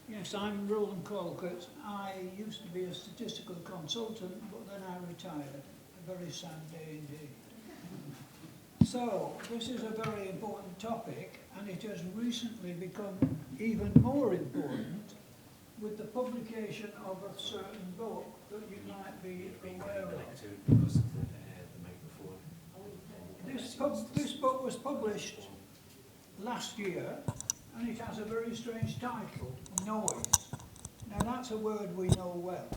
Yes, I'm Roland Colquitt. I used to be a statistical consultant, but then I retired. A very sad day indeed. So, this is a very important topic, and it has recently become even more important with the publication of a certain book that you might be aware of. This book was published last year, and it has a very strange title, Noise. Now that's a word we know well.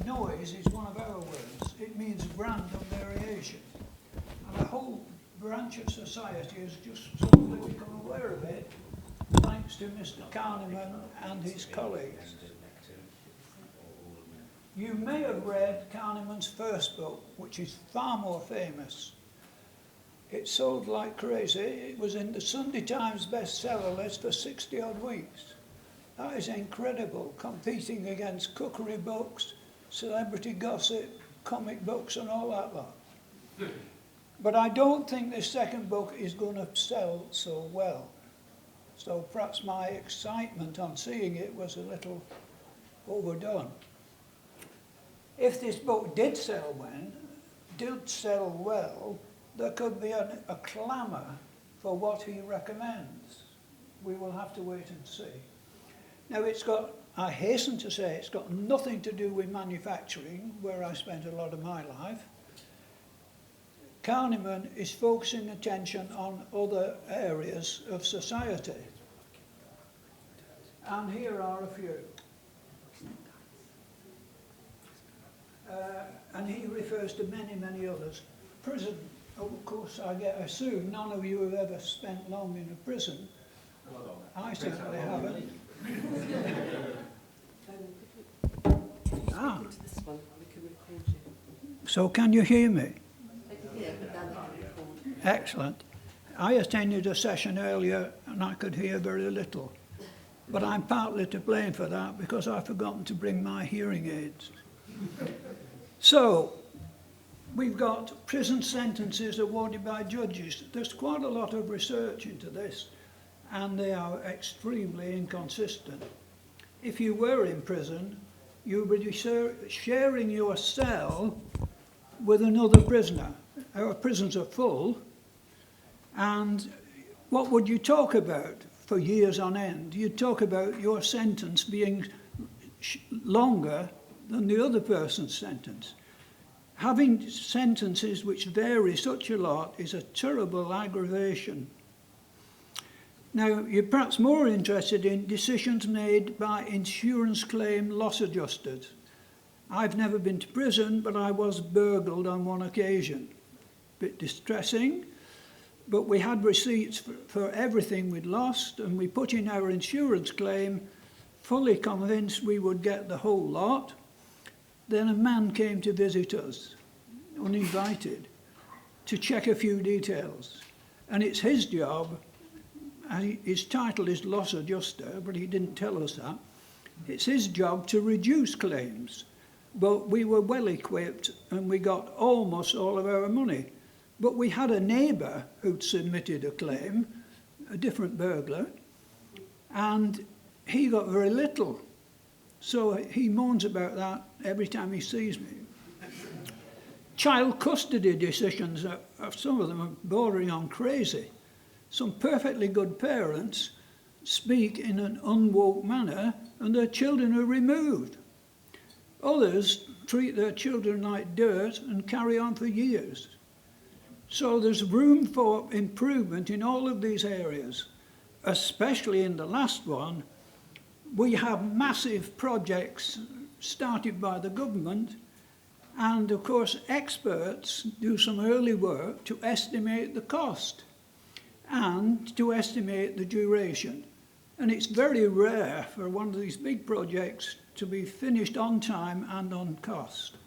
Noise is one of our words. It means random variation. And a whole branch of society has just suddenly become aware of it, thanks to Mr. Kahneman and his colleagues. You may have read Kahneman's first book, which is far more famous. It sold like crazy. It was in the Sunday Times bestseller list for 60 odd weeks. That is incredible, competing against cookery books, celebrity gossip, comic books and all that lot. But I don't think this second book is going to sell so well. So perhaps my excitement on seeing it was a little overdone. If this book did sell well, there could be a clamour for what he recommends. We will have to wait and see. Now I hasten to say, it's got nothing to do with manufacturing, where I spent a lot of my life. Kahneman is focusing attention on other areas of society. And here are a few. And he refers to many, many others. Prison, of course, I assume none of you have ever spent long in a prison. I certainly haven't. Ah. So can you hear me? Excellent. I attended a session earlier and I could hear very little. But I'm partly to blame for that because I've forgotten to bring my hearing aids. So, we've got prison sentences awarded by judges. There's quite a lot of research into this, and they are extremely inconsistent. If you were in prison, you would be sharing your cell with another prisoner. Our prisons are full, and what would you talk about for years on end? You'd talk about your sentence being longer than the other person's sentence. Having sentences which vary such a lot is a terrible aggravation. Now, you're perhaps more interested in decisions made by insurance claim loss adjusters. I've never been to prison, but I was burgled on one occasion. Bit distressing, but we had receipts for everything we'd lost, and we put in our insurance claim, fully convinced we would get the whole lot. Then a man came to visit us, uninvited, to check a few details. And it's his job, his title is loss adjuster, but he didn't tell us that. It's his job to reduce claims. But we were well equipped and we got almost all of our money. But we had a neighbour who'd submitted a claim, a different burglar, and he got very little. So he moans about that every time he sees me. Child custody decisions, some of them are bordering on crazy. Some perfectly good parents speak in an unwoke manner and their children are removed. Others treat their children like dirt and carry on for years. So there's room for improvement in all of these areas, especially in the last one. We have massive projects started by the government, and of course experts do some early work to estimate the cost and to estimate the duration. And it's very rare for one of these big projects to be finished on time and on cost.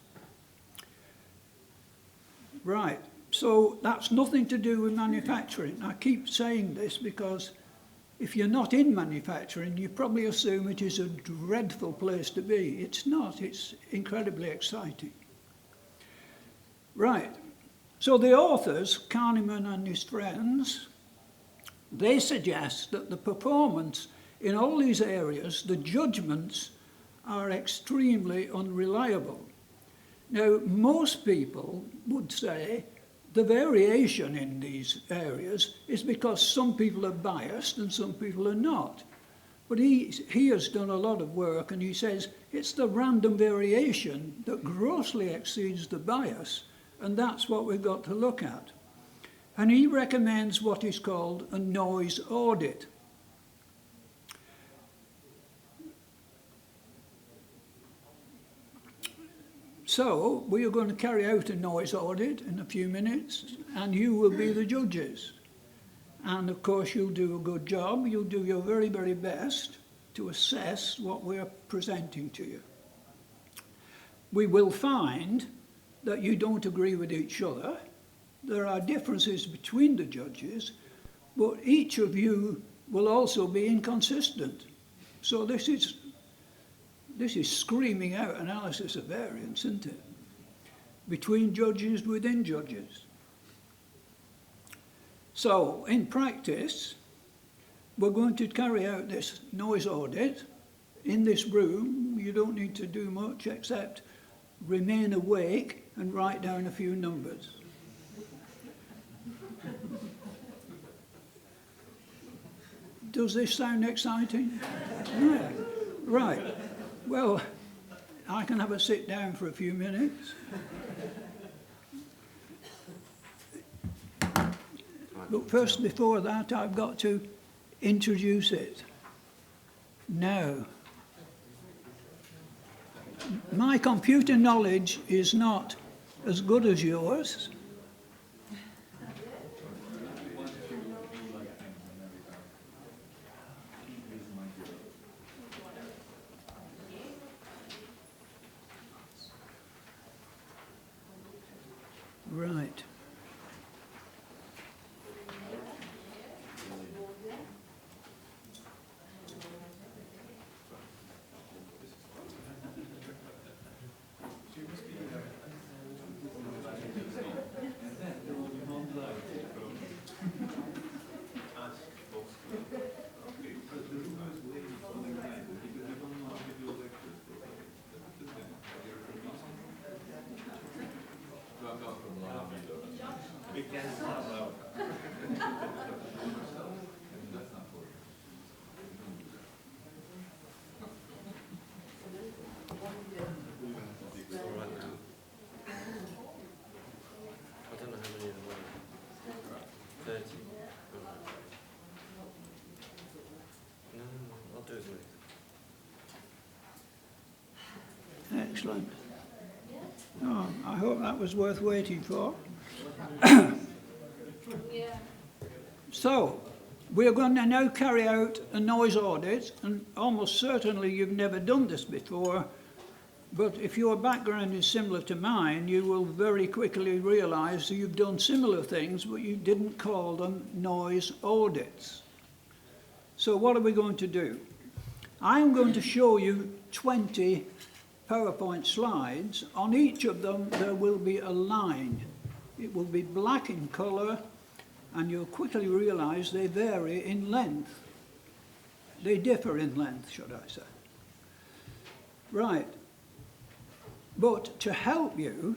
Right, so that's nothing to do with manufacturing. I keep saying this because if you're not in manufacturing, you probably assume it is a dreadful place to be. It's not, it's incredibly exciting. Right, so the authors, Kahneman and his friends, they suggest that the performance In all these areas, the judgments are extremely unreliable. Now, most people would say the variation in these areas is because some people are biased and some people are not. But he has done a lot of work, and he says it's the random variation that grossly exceeds the bias, and that's what we've got to look at. And he recommends what is called a noise audit. So we are going to carry out a noise audit in a few minutes, and you will be the judges. And of course you'll do a good job. You'll do your very, very best to assess what we're presenting to you. We will find that you don't agree with each other. There are differences between the judges, but each of you will also be inconsistent. So this is screaming out analysis of variance, isn't it? Between judges, within judges. So, in practice, we're going to carry out this noise audit in this room. You don't need to do much except remain awake and write down a few numbers. Does this sound exciting? Yeah. Right. Well, I can have a sit down for a few minutes. But first, before that, I've got to introduce it. Now, my computer knowledge is not as good as yours. Right. Excellent. Oh, I hope that was worth waiting for. So, we're going to now carry out a noise audit, and almost certainly you've never done this before, but if your background is similar to mine, you will very quickly realise that you've done similar things, but you didn't call them noise audits. So what are we going to do? I'm going to show you 20 PowerPoint slides. On each of them there will be a line. It will be black in colour, and you'll quickly realise they vary in length. They differ in length, should I say. Right. But to help you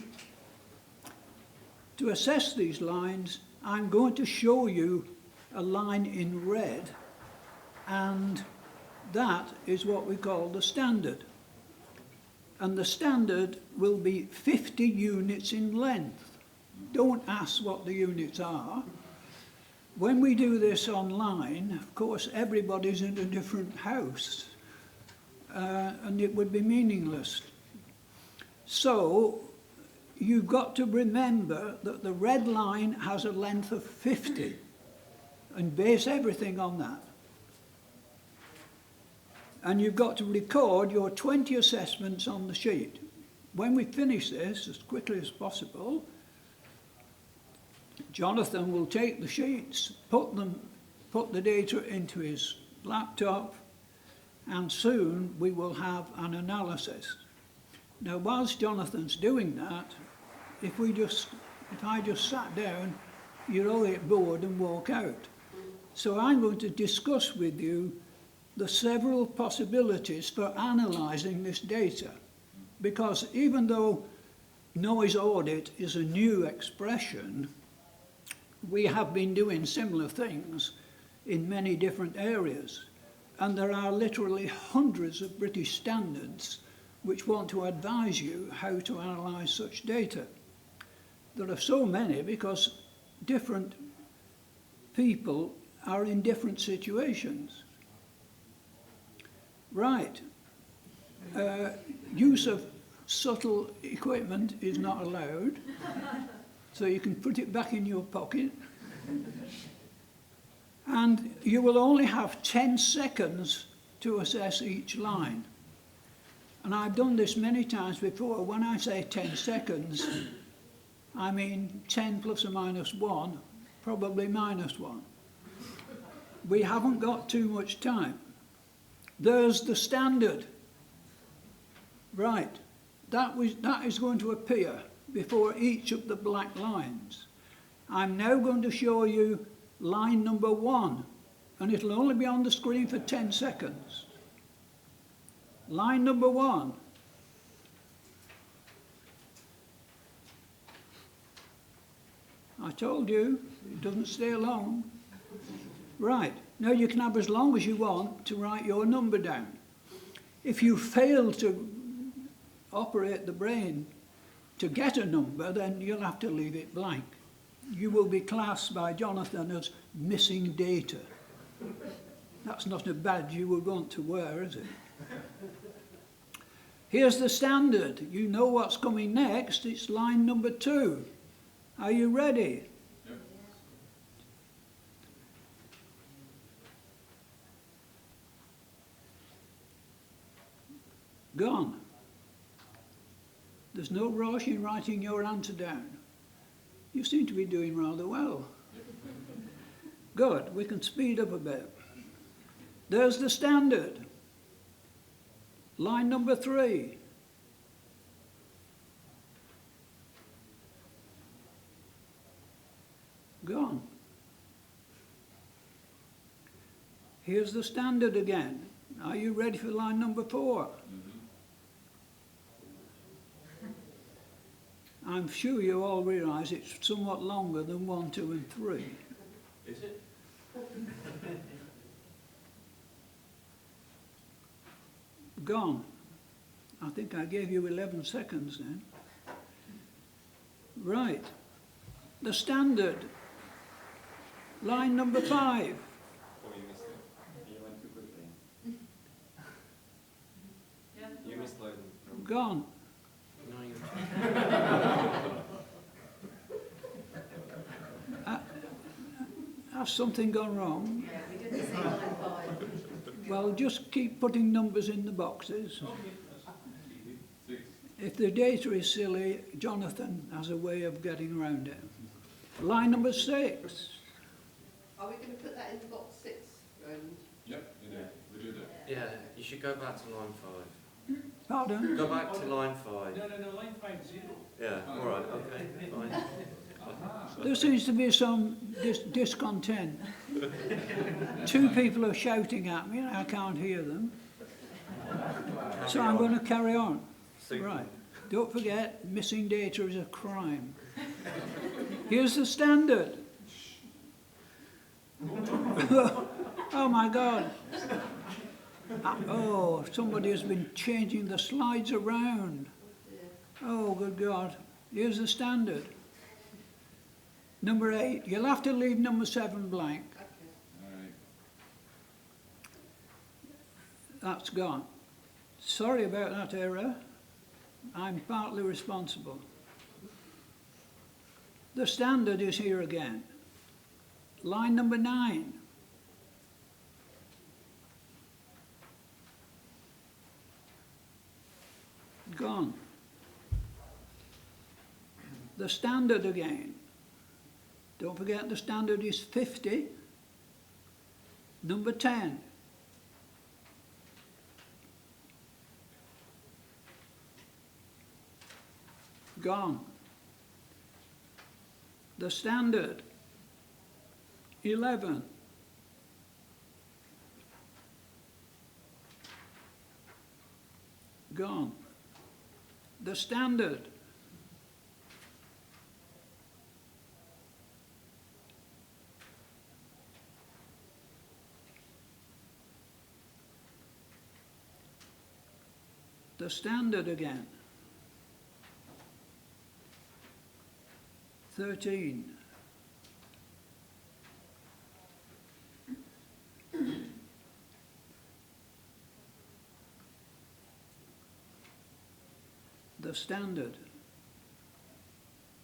to assess these lines, I'm going to show you a line in red, and that is what we call the standard. And the standard will be 50 units in length. Don't ask what the units are. When we do this online, of course, everybody's in a different house, and it would be meaningless. So, you've got to remember that the red line has a length of 50, and base everything on that. And you've got to record your 20 assessments on the sheet. When we finish this, as quickly as possible, Jonathan will take the sheets, put the data into his laptop, and soon we will have an analysis. Now, whilst Jonathan's doing that, if I just sat down, you'd all get bored and walk out. So I'm going to discuss with you the several possibilities for analysing this data. Because even though noise audit is a new expression, we have been doing similar things in many different areas. And there are literally hundreds of British standards which want to advise you how to analyse such data. There are so many because different people are in different situations. Right. Use of subtle equipment is not allowed, so you can put it back in your pocket. And you will only have 10 seconds to assess each line. And I've done this many times before. When I say 10 seconds, I mean 10 plus or minus 1, probably minus 1. We haven't got too much time. There's the standard. Right, that is going to appear before each of the black lines. I'm now going to show you line number 1, and it'll only be on the screen for 10 seconds. Line number 1. I told you, it doesn't stay long. Right, now you can have as long as you want to write your number down. If you fail to operate the brain to get a number, then you'll have to leave it blank. You will be classed by Jonathan as missing data. That's not a badge you would want to wear, is it? Here's the standard. You know what's coming next. It's line number 2. Are you ready? Yep. Gone. There's no rush in writing your answer down. You seem to be doing rather well. Good, we can speed up a bit. There's the standard. Line number 3. Gone. Here's the standard again. Are you ready for line number 4? I'm sure you all realise it's somewhat longer than 1, 2 and 3. Is it? Gone. I think I gave you 11 seconds then. Right. The standard. Line number 5. Oh, you missed it. You went too quickly. You missed line. Gone. No, you Has something gone wrong? Yeah, we didn't say line 5. Well, just keep putting numbers in the boxes. Okay. 6. If the data is silly, Jonathan has a way of getting around it. Line number 6. Are we going to put that in the box 6, Roland? Yep, we do that. Yeah, you should go back to line 5. Pardon? Go back to line 5. No, line 5 is 0. Yeah, all right, okay, fine. There seems to be some discontent. 2 people are shouting at me and I can't hear them. So I'm going to carry on. Super. Right. Don't forget, missing data is a crime. Here's the standard. Oh my God. Oh, somebody has been changing the slides around. Oh, good God. Here's the standard. Number 8. You'll have to leave number 7 blank. All right. That's gone. Sorry about that error. I'm partly responsible. The standard is here again. Line number 9. Gone. The standard again. Don't forget the standard is 50. Number 10. Gone. The standard 11. Gone. The standard. The standard again. 13. The standard.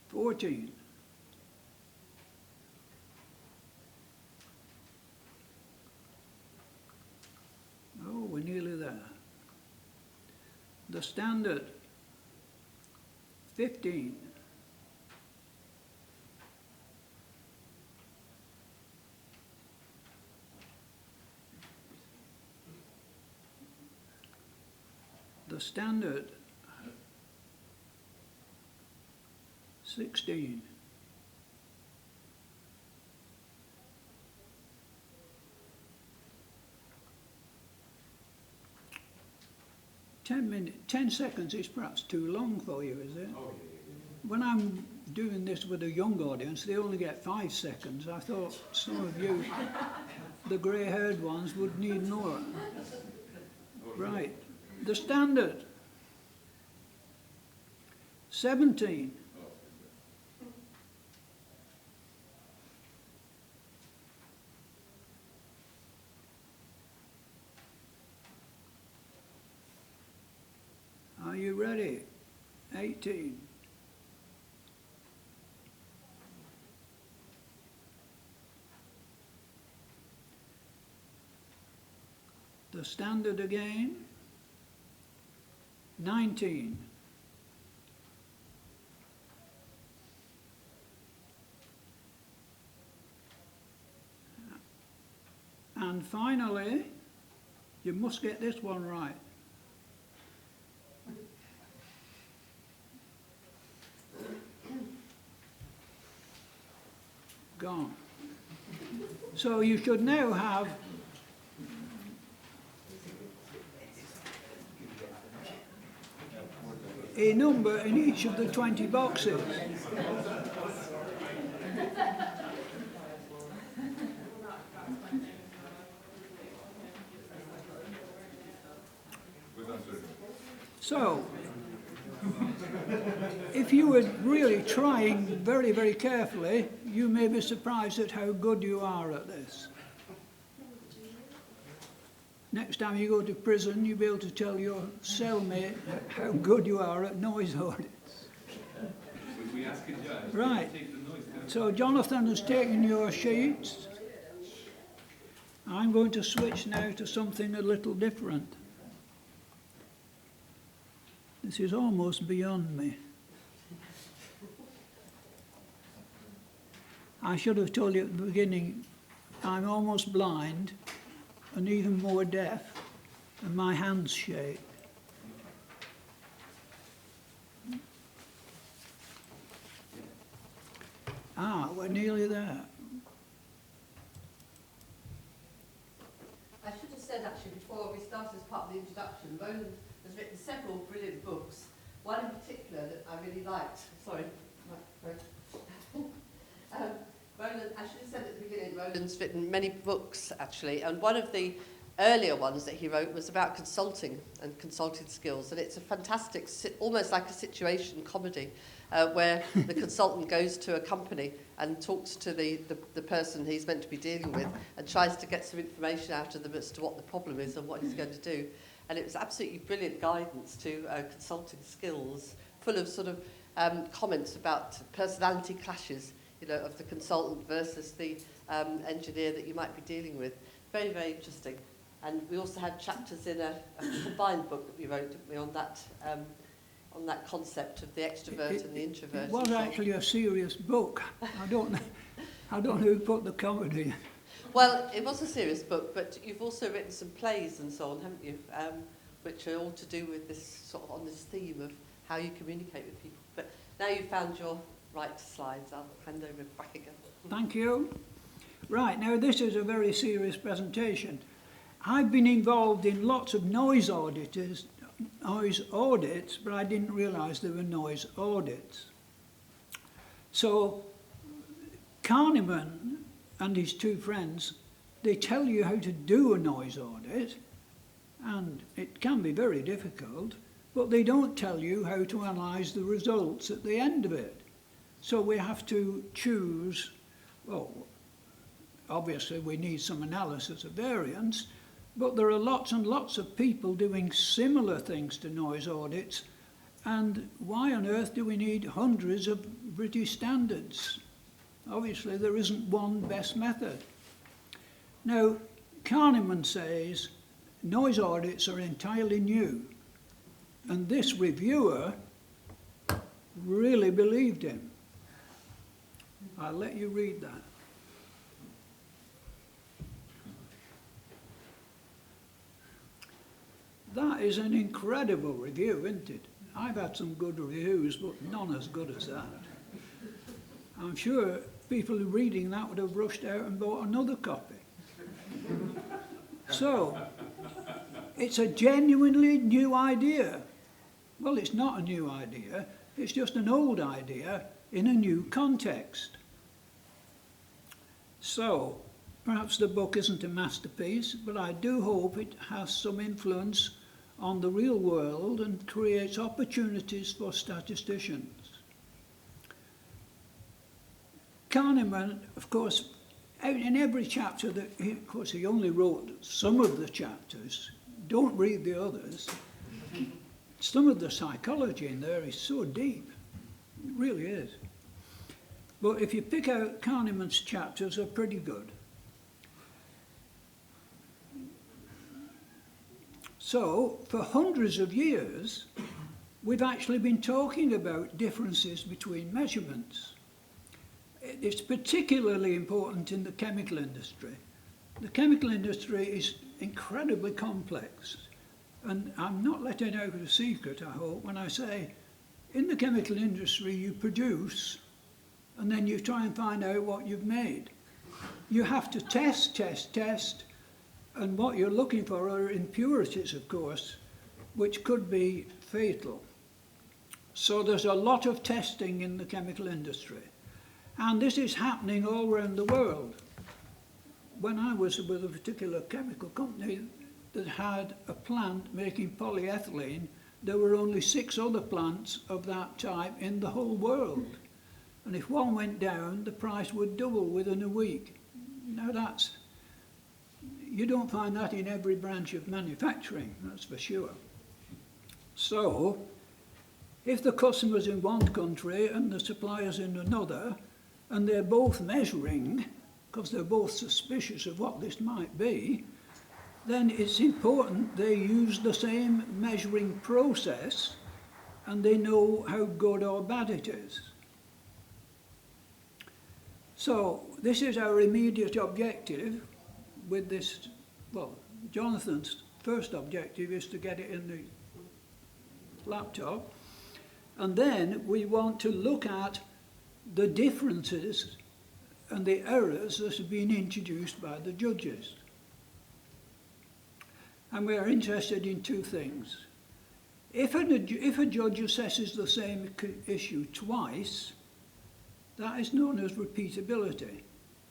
14. Oh, we're nearly there. The standard. 15. The standard. 16. Ten seconds is perhaps too long for you, is it? Oh, When I'm doing this with a young audience, they only get 5 seconds. I thought some of you, the grey-haired ones, would need more. Right. The standard. 17. Are you ready? 18. The standard again. 19. And finally, you must get this one right. Gone. So you should now have a number in each of the 20 boxes. So, if you were really trying very, very carefully, you may be surprised at how good you are at this. Next time you go to prison, you'll be able to tell your cellmate how good you are at noise audits. We ask a judge. Right. Take the noise down. So Jonathan has taken your sheets. I'm going to switch now to something a little different. This is almost beyond me. I should have told you at the beginning, I'm almost blind and even more deaf, and my hands shake. Ah, we're nearly there. I should have said actually before we started as part of the introduction, Roland has written several brilliant books. One in particular that I really liked. Sorry, Roland, I should have said at the beginning, Roland's written many books actually, and one of the earlier ones that he wrote was about consulting and consulting skills, and it's a fantastic, almost like a situation comedy, where the consultant goes to a company and talks to the person he's meant to be dealing with and tries to get some information out of them as to what the problem is and what he's going to do. And it was absolutely brilliant guidance to consulting skills, full of sort of comments about personality clashes, you know, of the consultant versus the engineer that you might be dealing with. Very, very interesting. And we also had chapters in a combined book that we wrote, didn't we, on that concept of the extrovert and the introvert. It was actually a serious book. I don't know who put the comedy. Well, it was a serious book, but you've also written some plays and so on, haven't you? Which are all to do with this sort of on this theme of how you communicate with people. But now you've found your right slides, I'll hand over back again. Thank you. Right, now this is a very serious presentation. I've been involved in lots of noise audits noise audits, but I didn't realise they were noise audits. So Kahneman and his two friends, they tell you how to do a noise audit, and it can be very difficult, but they don't tell you how to analyse the results at the end of it. So we have to choose, well, obviously we need some analysis of variance, but there are lots and lots of people doing similar things to noise audits, and why on earth do we need hundreds of British standards? Obviously there isn't one best method. Now, Kahneman says noise audits are entirely new, and this reviewer really believed him. I'll let you read that. That is an incredible review, isn't it? I've had some good reviews, but none as good as that. I'm sure people reading that would have rushed out and bought another copy. So, it's a genuinely new idea. Well, it's not a new idea, it's just an old idea in a new context. So, perhaps the book isn't a masterpiece, but I do hope it has some influence on the real world and creates opportunities for statisticians. Kahneman, of course, in every chapter, of course he only wrote some of the chapters, don't read the others. Some of the psychology in there is so deep, it really is. But if you pick out Kahneman's chapters, they're pretty good. So, for hundreds of years, we've actually been talking about differences between measurements. It's particularly important in the chemical industry. The chemical industry is incredibly complex, and I'm not letting out a secret, I hope, when I say in the chemical industry you produce and then you try and find out what you've made. You have to test, and what you're looking for are impurities, of course, which could be fatal. So there's a lot of testing in the chemical industry. And this is happening all around the world. When I was with a particular chemical company that had a plant making polyethylene, there were only 6 other plants of that type in the whole world. And if one went down, the price would double within a week. Now you don't find that in every branch of manufacturing, that's for sure. So, if the customer's in one country and the supplier's in another, and they're both measuring, because they're both suspicious of what this might be, then it's important they use the same measuring process and they know how good or bad it is. So this is our immediate objective with this. Well, Jonathan's first objective is to get it in the laptop, and then we want to look at the differences and the errors that have been introduced by the judges. And we are interested in 2 things. If a judge assesses the same issue twice, that is known as repeatability.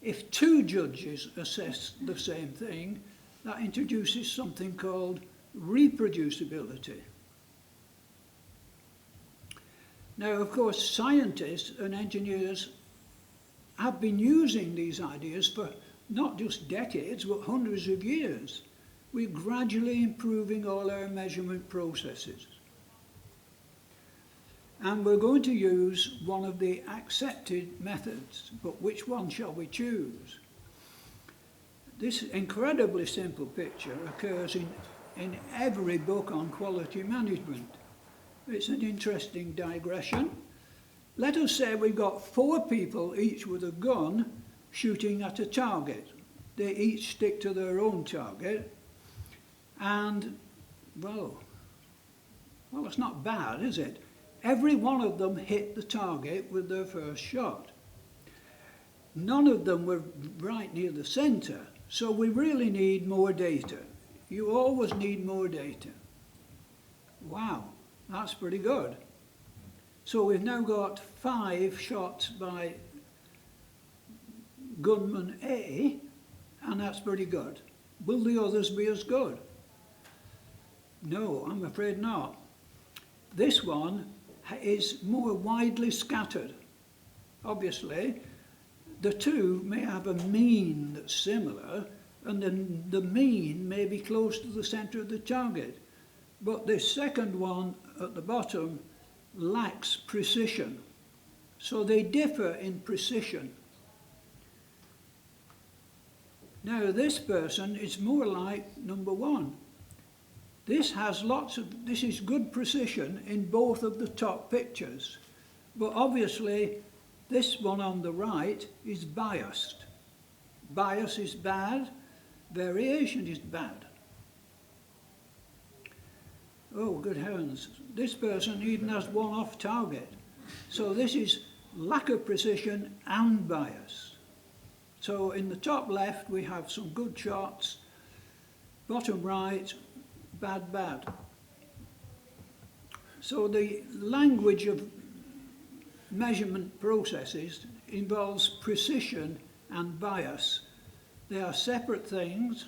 If 2 judges assess the same thing, that introduces something called reproducibility. Now, of course, scientists and engineers have been using these ideas for not just decades, but hundreds of years. We're gradually improving all our measurement processes. And we're going to use one of the accepted methods, but which one shall we choose? This incredibly simple picture occurs in every book on quality management. It's an interesting digression. Let us say we've got 4 people, each with a gun, shooting at a target. They each stick to their own target, and, well, it's not bad, is it? Every one of them hit the target with their first shot. None of them were right near the centre, so we really need more data. You always need more data. Wow, that's pretty good. So we've now got 5 shots by gunman A, and that's pretty good. Will the others be as good? No, I'm afraid not. This one is more widely scattered. Obviously, the two may have a mean that's similar, and then the mean may be close to the centre of the target. But this second one at the bottom lacks precision. So they differ in precision. Now this person is more like number 1. This is good precision in both of the top pictures. But obviously this one on the right is biased. Bias is bad, variation is bad. Oh, good heavens, this person even has one off target. So this is lack of precision and bias. So in the top left we have some good shots, bottom right, bad, bad. So the language of measurement processes involves precision and bias. They are separate things.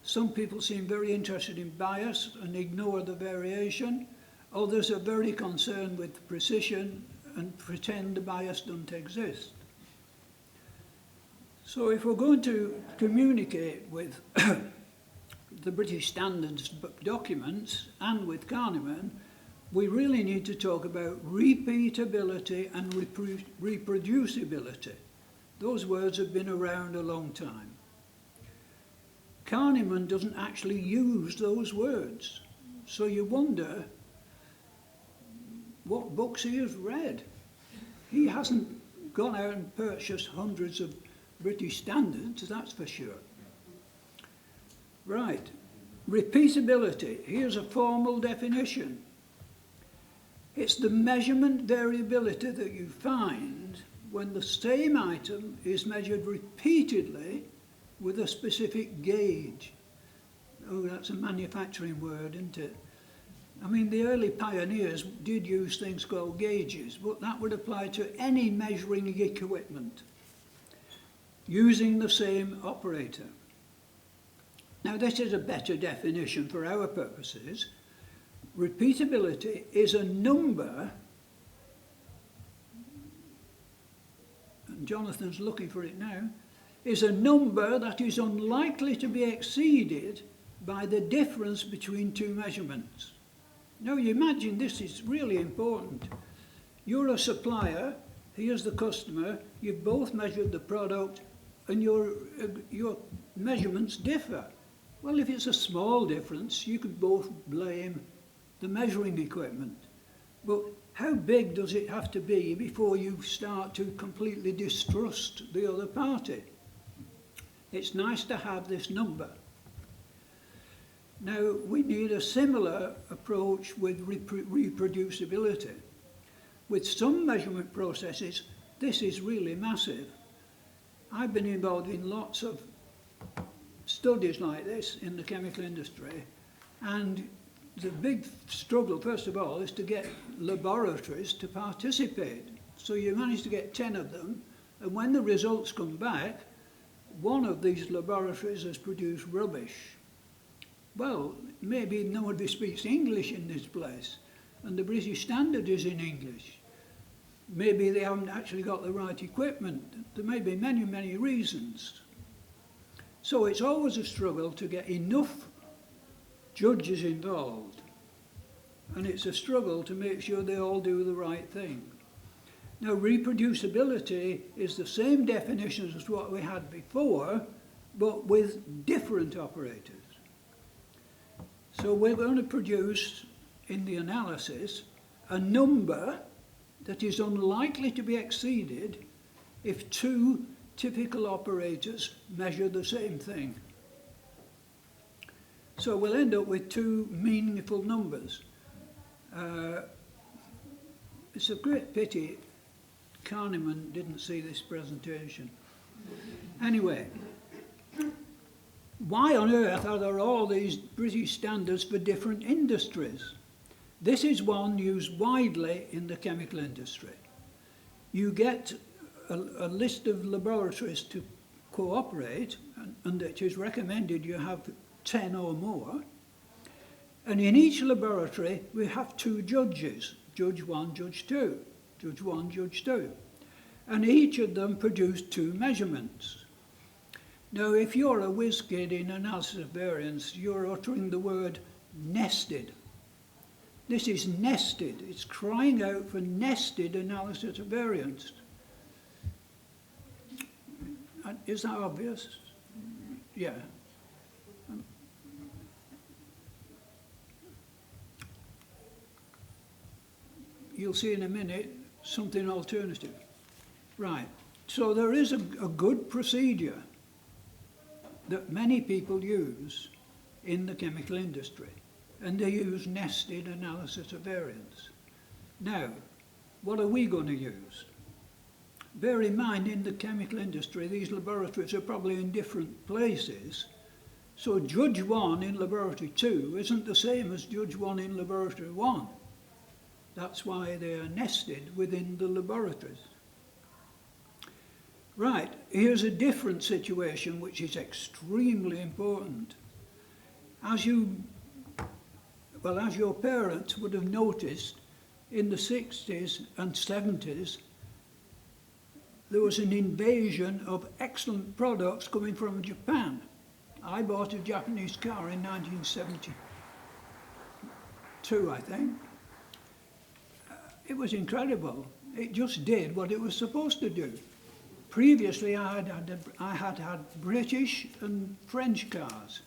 Some people seem very interested in bias and ignore the variation. Others are very concerned with precision and pretend the bias doesn't exist. So if we're going to communicate with the British Standards documents and with Kahneman, we really need to talk about repeatability and reproducibility. Those words have been around a long time. Kahneman doesn't actually use those words, so you wonder what books he has read. He hasn't gone out and purchased hundreds of British standards, that's for sure. Right, repeatability. Here's a formal definition. It's the measurement variability that you find when the same item is measured repeatedly with a specific gauge. Oh, that's a manufacturing word, isn't it? I mean, the early pioneers did use things called gauges, but that would apply to any measuring equipment using the same operator. Now, this is a better definition for our purposes. Repeatability is a number, and Jonathan's looking for it now, is a number that is unlikely to be exceeded by the difference between two measurements. Now you imagine this is really important. You're a supplier, here's the customer, you've both measured the product and your measurements differ. Well, if it's a small difference, you could both blame the measuring equipment. But how big does it have to be before you start to completely distrust the other party? It's nice to have this number. Now, we need a similar approach with reproducibility. With some measurement processes, this is really massive. I've been involved in lots of studies like this in the chemical industry, and the big struggle, first of all, is to get laboratories to participate. So you manage to get 10 of them, and when the results come back, one of these laboratories has produced rubbish. Well, maybe nobody speaks English in this place, and the British Standard is in English. Maybe they haven't actually got the right equipment. There may be many, many reasons. So it's always a struggle to get enough judges involved, and it's a struggle to make sure they all do the right thing. Now, reproducibility is the same definition as what we had before, but with different operators. So we're going to produce, in the analysis, a number that is unlikely to be exceeded if two typical operators measure the same thing. So we'll end up with two meaningful numbers. It's a great pity Kahneman didn't see this presentation. Anyway, why on earth are there all these British standards for different industries? This is one used widely in the chemical industry. You get a list of laboratories to cooperate, and it is recommended you have 10 or more. And in each laboratory, we have 2 judges, Judge 1, Judge 2, Judge 1, Judge 2. And each of them produce 2 measurements. Now, if you're a whiz kid in analysis of variance, you're uttering the word nested. This is nested. It's crying out for nested analysis of variance. Is that obvious? Yeah. You'll see in a minute something alternative. Right. So there is a good procedure that many people use in the chemical industry, and they use nested analysis of variance. Now, what are we going to use? Bear in mind, in the chemical industry, these laboratories are probably in different places. So Judge 1 in Laboratory 2 isn't the same as Judge 1 in Laboratory 1. That's why they are nested within the laboratories. Right, here's a different situation which is extremely important. As your parents would have noticed, in the 60s and 70s, there was an invasion of excellent products coming from Japan. I bought a Japanese car in 1972, I think. It was incredible. It just did what it was supposed to do. Previously, I had had British and French cars,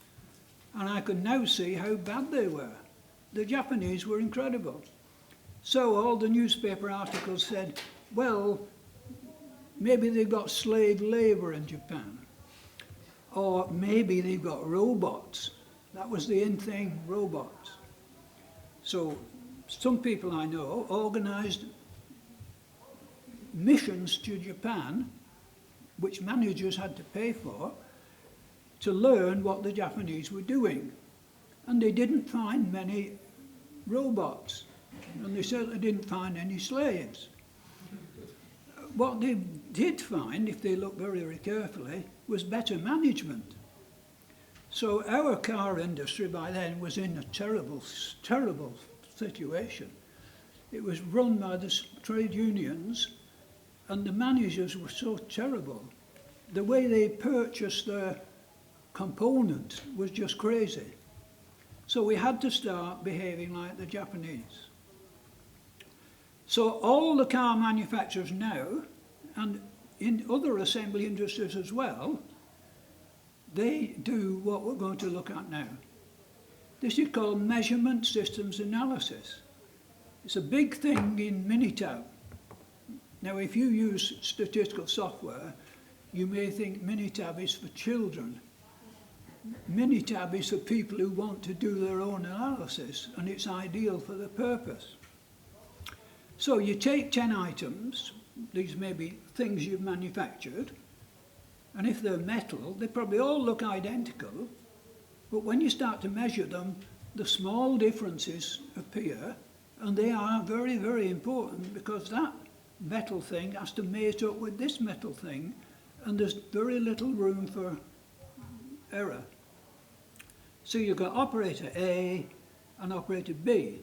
and I could now see how bad they were. The Japanese were incredible. So all the newspaper articles said, well, maybe they've got slave labour in Japan, or maybe they've got robots. That was the in thing, robots. So some people I know organised missions to Japan, which managers had to pay for, to learn what the Japanese were doing. And they didn't find many robots, and they certainly didn't find any slaves. What they did find, if they looked very, very carefully, was better management. So our car industry by then was in a terrible, terrible situation. It was run by the trade unions, and the managers were so terrible. The way they purchased their components was just crazy. So we had to start behaving like the Japanese. So all the car manufacturers now, and in other assembly industries as well, they do what we're going to look at now. This is called measurement systems analysis. It's a big thing in Minitab. Now, if you use statistical software, you may think Minitab is for children. Minitab is for people who want to do their own analysis, and it's ideal for the purpose. So you take 10 items, these may be things you've manufactured, and if they're metal, they probably all look identical, but when you start to measure them, the small differences appear, and they are very, very important, because that metal thing has to mate up with this metal thing, and there's very little room for error. So you've got operator A and operator B,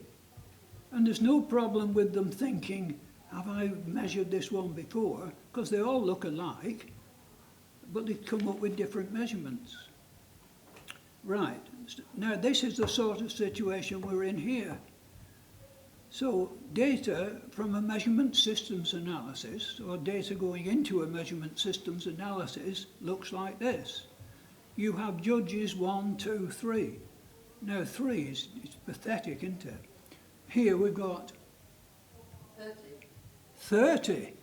and there's no problem with them thinking, have I measured this one before? Because they all look alike, but they come up with different measurements. Right, now this is the sort of situation we're in here. So data from a measurement systems analysis, or data going into a measurement systems analysis, looks like this. You have judges 1, 2, 3. Now 3 is pathetic, isn't it? Here we've got 30.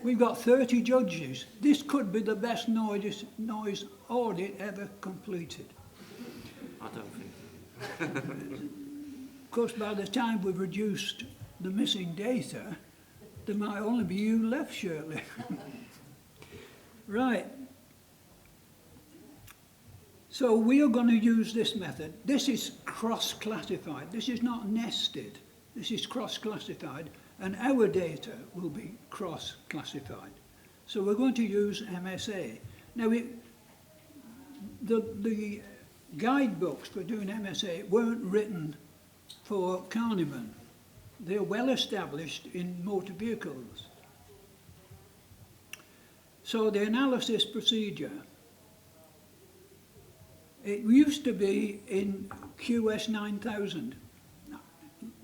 We've got 30 judges. This could be the best noise audit ever completed. I don't think. Of course, by the time we've reduced the missing data, there might only be you left, Shirley. Right. So we are going to use this method. This is cross-classified. This is not nested. This is cross-classified, and our data will be cross-classified. So we're going to use MSA. Now, the guidebooks for doing MSA weren't written for carneymen. They're well established in motor vehicles. So the analysis procedure, it used to be in QS 9000.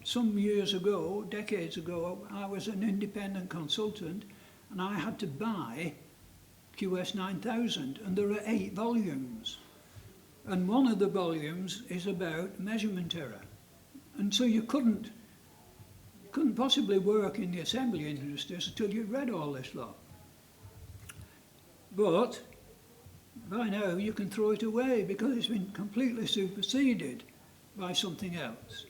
Some years ago, decades ago, I was an independent consultant and I had to buy QS 9000, and there are 8 volumes. And one of the volumes is about measurement error. And so you couldn't possibly work in the assembly industries until you read all this lot. But by now you can throw it away because it's been completely superseded by something else.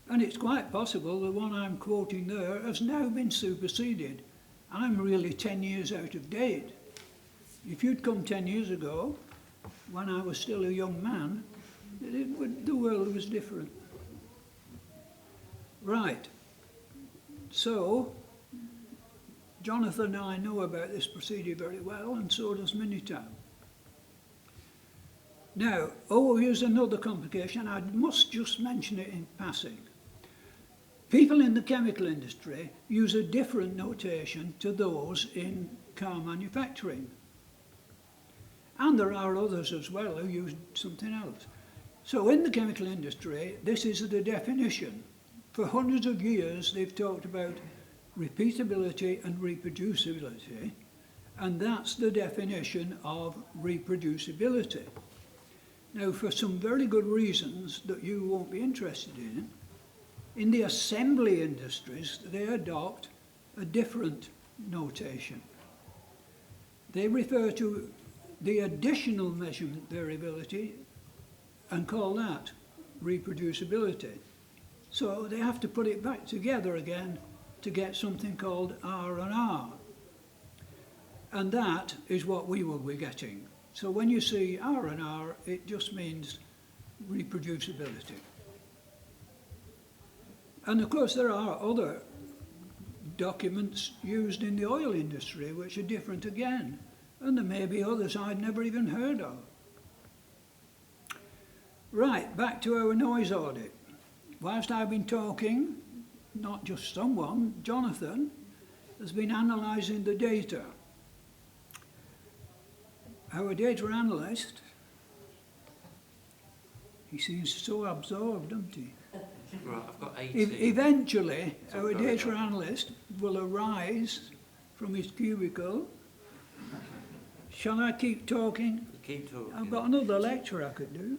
And it's quite possible the one I'm quoting there has now been superseded. I'm really 10 years out of date. If you'd come 10 years ago, when I was still a young man, the world was different. Right. So, Jonathan and I know about this procedure very well, and so does Minitab. Now, here's another complication. I must just mention it in passing. People in the chemical industry use a different notation to those in car manufacturing. And there are others as well who use something else. So in the chemical industry, this is the definition. For hundreds of years, they've talked about repeatability and reproducibility, and that's the definition of reproducibility. Now, for some very good reasons that you won't be interested in the assembly industries, they adopt a different notation. They refer to the additional measurement variability and call that reproducibility. So they have to put it back together again to get something called R&R. And that is what we will be getting. So when you see R&R, it just means reproducibility. And of course there are other documents used in the oil industry which are different again. And there may be others I'd never even heard of. Right, back to our noise audit. Whilst I've been talking, not just someone, Jonathan, has been analysing the data. Our data analyst, he seems so absorbed, doesn't he? Right, I've got 18. Eventually, our data analyst will arise from his cubicle. Shall I keep talking? Keep talking. I've got another lecture I could do.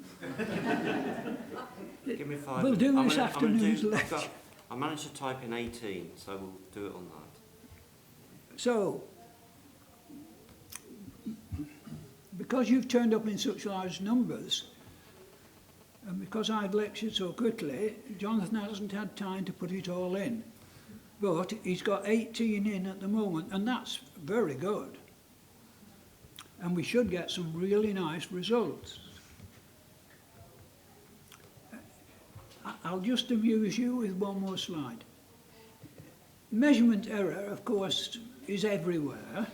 Give me 5 We'll minutes. do this afternoon's lecture. I managed to type in 18, so we'll do it on that. So, because you've turned up in such large numbers, and because I've lectured so quickly, Jonathan hasn't had time to put it all in. But he's got 18 in at the moment, and that's very good. And we should get some really nice results. I'll just amuse you with one more slide. Measurement error, of course, is everywhere,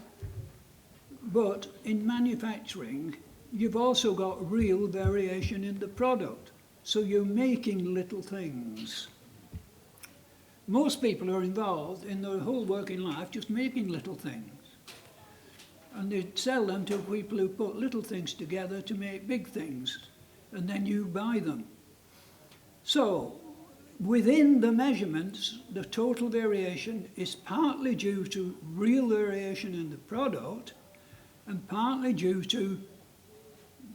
but in manufacturing, you've also got real variation in the product. So you're making little things. Most people are involved in their whole working life just making little things. And they sell them to people who put little things together to make big things, and then you buy them. So, within the measurements, the total variation is partly due to real variation in the product, and partly due to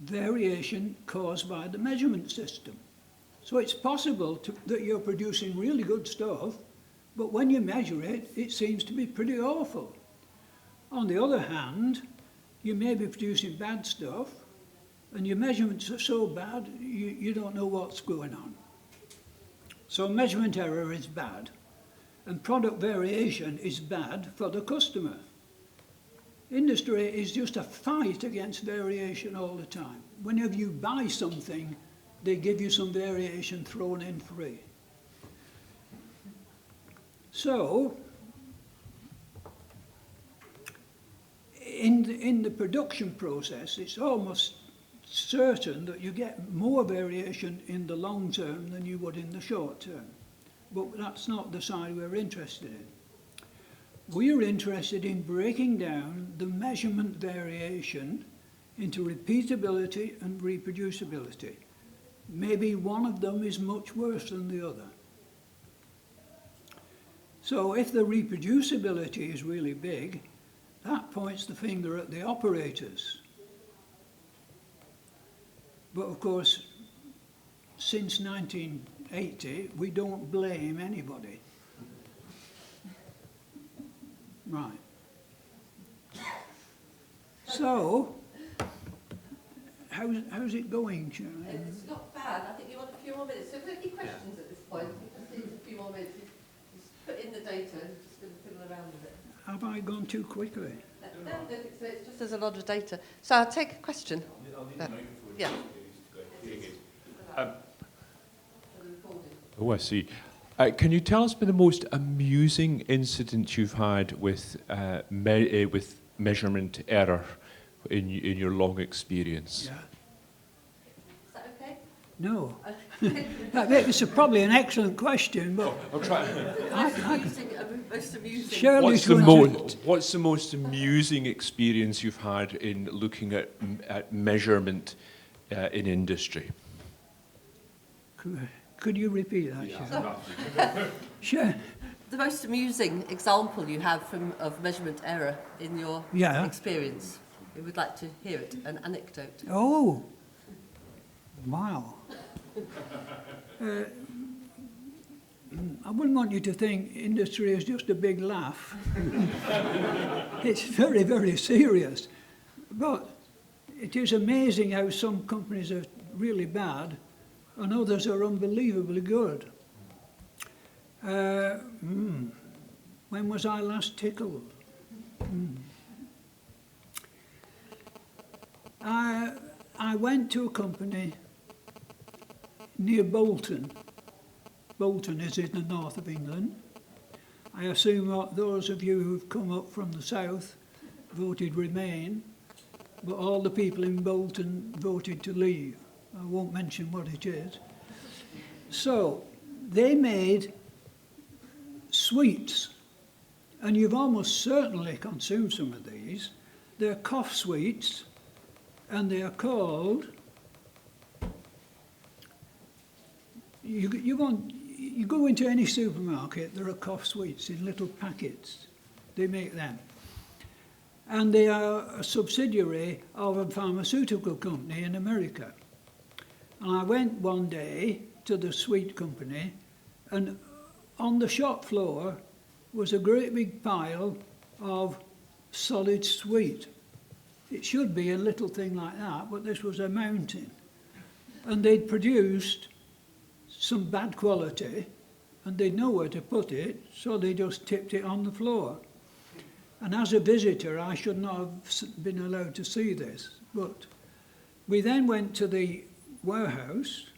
variation caused by the measurement system. So it's possible that you're producing really good stuff, but when you measure it, it seems to be pretty awful. On the other hand, you may be producing bad stuff, and your measurements are so bad, you don't know what's going on. So measurement error is bad, and product variation is bad for the customer. Industry is just a fight against variation all the time. Whenever you buy something, they give you some variation thrown in free. So, in the production process, it's almost certain that you get more variation in the long term than you would in the short term. But that's not the side we're interested in. We're interested in breaking down the measurement variation into repeatability and reproducibility. Maybe one of them is much worse than the other. So if the reproducibility is really big, that points the finger at the operators. But of course, since 1980, we don't blame anybody. Right. So, how's it going, Sharon? It's not bad. I think you want a few more minutes. So if there are any questions at this point, you just need a few more minutes. Just put in the data and just going to fiddle around with it. Have I gone too quickly? No, I don't think so. It's just there's a lot of data. So I'll take a question. Yeah. Oh, I see. Can you tell us about the most amusing incident you've had with measurement error in your long experience? Yeah. Is that okay? No. It's probably an excellent question, but I'll try. Most amusing. Shirley's going to... What's the most amusing experience you've had in looking at measurement in industry? Could you repeat that, Sharon? Sure. The most amusing example you have of measurement error in your experience. We would like to hear it, an anecdote. Oh, wow. I wouldn't want you to think industry is just a big laugh. It's very, very serious. But it is amazing how some companies are really bad and others are unbelievably good. When was I last tickled? I went to a company near Bolton. Bolton is in the north of England. I assume those of you who've come up from the south voted Remain, but all the people in Bolton voted to leave. I won't mention what it is. So they made sweets, and you've almost certainly consumed some of these. They're cough sweets, and they are called, you go into any supermarket, there are cough sweets in little packets. They make them. And they are a subsidiary of a pharmaceutical company in America. And I went one day to the sweet company, and on the shop floor was a great big pile of solid sweet. It should be a little thing like that, but this was a mountain. And they'd produced some bad quality, and they'd know where to put it, so they just tipped it on the floor. And as a visitor, I should not have been allowed to see this. But we then went to the warehouse,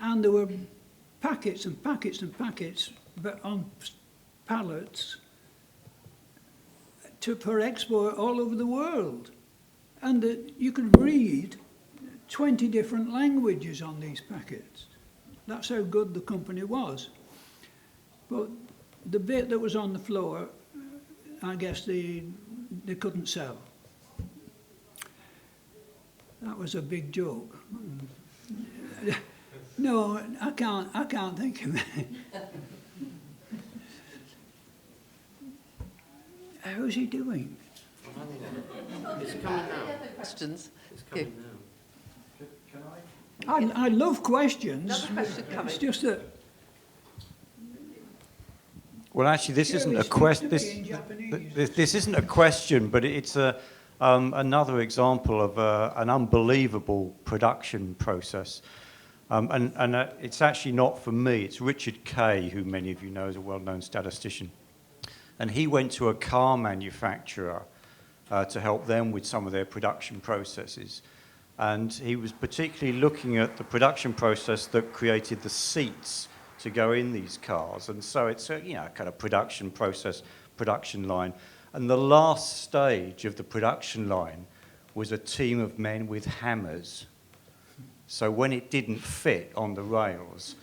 and there were packets and packets and packets but on pallets for export all over the world. And you could read 20 different languages on these packets. That's how good the company was. But the bit that was on the floor, I guess they couldn't sell. That was a big joke. No, I can't think of it. How's he doing? It's coming now. Questions? It's coming now. I love questions. Another question coming. It's just that... Well, actually, this isn't a question. This isn't a question, but it's another example of an unbelievable production process. And it's actually not from me. It's Richard Kay, who many of you know is a well-known statistician. And he went to a car manufacturer to help them with some of their production processes. And he was particularly looking at the production process that created the seats to go in these cars. And so it's a, kind of production process, production line. And the last stage of the production line was a team of men with hammers. So when it didn't fit on the rails,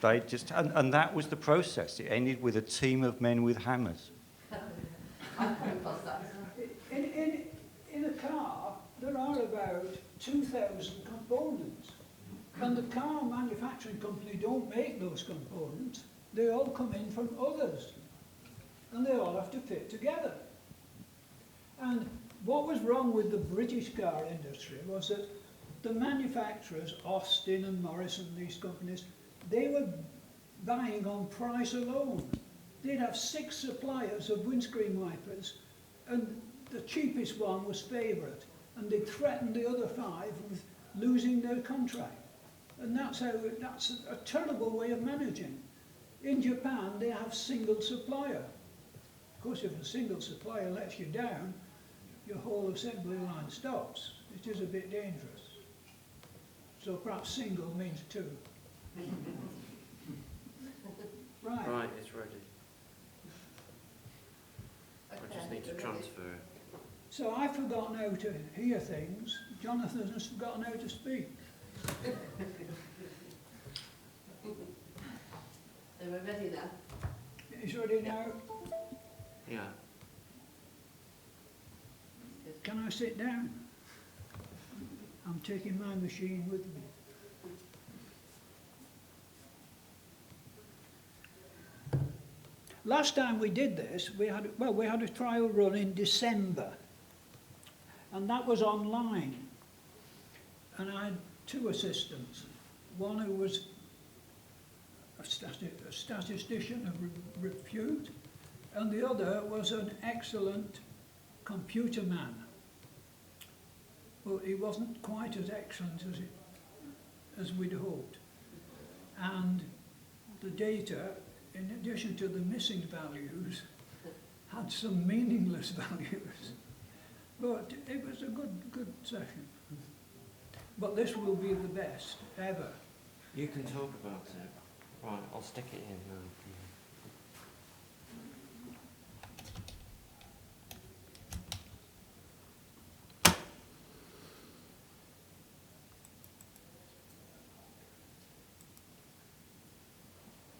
they just, and that was the process. It ended with a team of men with hammers. In a car, there are about 2,000 components. And the car manufacturing company don't make those components. They all come in from others. And they all have to fit together. And what was wrong with the British car industry was that the manufacturers, Austin and Morrison, these companies, they were buying on price alone. They'd have 6 suppliers of windscreen wipers, and the cheapest one was favourite, and they threatened the other 5 with losing their contract. And that's a terrible way of managing. In Japan, they have single supplier. Of course, if a single supplier lets you down, your whole assembly line stops. It is a bit dangerous. So perhaps single means 2. Right. Right, it's ready. I just need to transfer it. So I've forgotten how to hear things. Jonathan has forgotten how to speak. So we're ready now. He's ready now. Yeah. Can I sit down? I'm taking my machine with me. Last time we did this, we had a trial run in December, and that was online. And I had 2 assistants, one who was a statistician of repute, and the other was an excellent computer man. But he wasn't quite as excellent as we'd hoped. And the data, in addition to the missing values, had some meaningless values. But it was a good session. But this will be the best ever. You can talk about it. Right, I'll stick it in now.